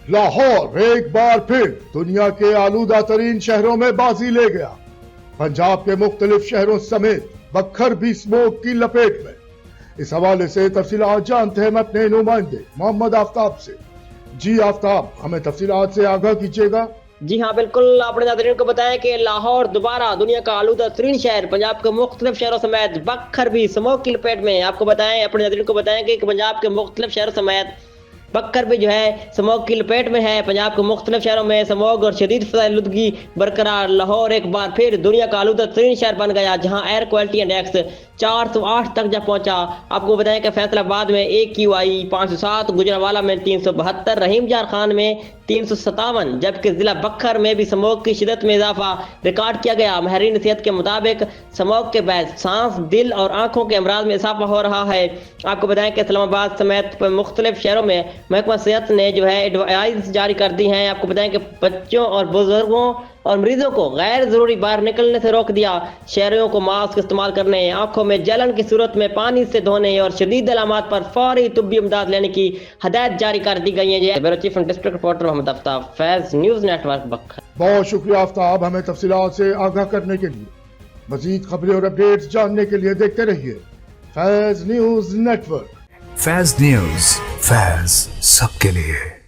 لاہور ایک بار پھر دنیا کے آلودہ ترین شہروں میں بازی لے گیا۔ پنجاب کے مختلف شہروں سمیت بکھر بھی اسموک کی لپیٹ میں۔ اس حوالے سے تفصیلات جانتے ہیں اپنے نمائندے محمد آفتاب سے۔ جی آفتاب، ہمیں تفصیلات سے آگاہ کیجیے گا۔ جی ہاں بالکل، اپنے ناظرین کو بتائیں کہ لاہور دوبارہ دنیا کا آلودہ ترین شہر پنجاب کے مختلف شہروں سمیت بکھر بھی اسموک کی لپیٹ میں۔ آپ کو بتائیں، اپنے ناظرین کو بتائیں کہ پنجاب کے مختلف شہروں سمیت بکھر بھی جو ہے اسموک کی لپیٹ میں ہے۔ پنجاب کے مختلف شہروں میں اسموک اور شدید فضائی آلودگی برقرار۔ لاہور ایک بار پھر دنیا کا آلودہ ترین شہر بن گیا، جہاں ایئر کوالٹی انڈیکس 408 تک جا پہنچا۔ آپ کو بتائیں کہ فیصل آباد میں AQI 507، گجرانوالہ میں 372، رحیم جار خان میں 357، جبکہ ضلع بکھر میں بھی اسموک کی شدت میں اضافہ ریکارڈ کیا گیا۔ ماہرین صحت کے مطابق اسموک کے باعث سانس، دل اور آنکھوں کے امراض میں اضافہ ہو رہا ہے۔ آپ کو بتائیں کہ اسلام آباد سمیت مختلف شہروں میں محکمہ صحت نے جو ہے ایڈوائز جاری کر دی ہیں۔ آپ کو بتائیں کہ بچوں اور بزرگوں اور مریضوں کو غیر ضروری باہر نکلنے سے روک دیا۔ شہریوں کو ماسک استعمال کرنے، آنکھوں میں جلن کی صورت میں پانی سے دھونے اور شدید علامات پر فوری طبی امداد لینے کی ہدایت جاری کر دی گئی ہے۔ بیورو چیف ڈسٹرکٹ رپورٹر محمد آفتاب، فیض نیوز نیٹ ورک بکھر۔ بہت شکریہ آفتاب، ہمیں تفصیلات سے آگاہ کرنے کے لیے۔ مزید خبریں اور اپڈیٹس جاننے کے لیے دیکھتے رہیے فیض نیوز نیٹ ورک۔ فیض نیوز، فیض سب کے لیے۔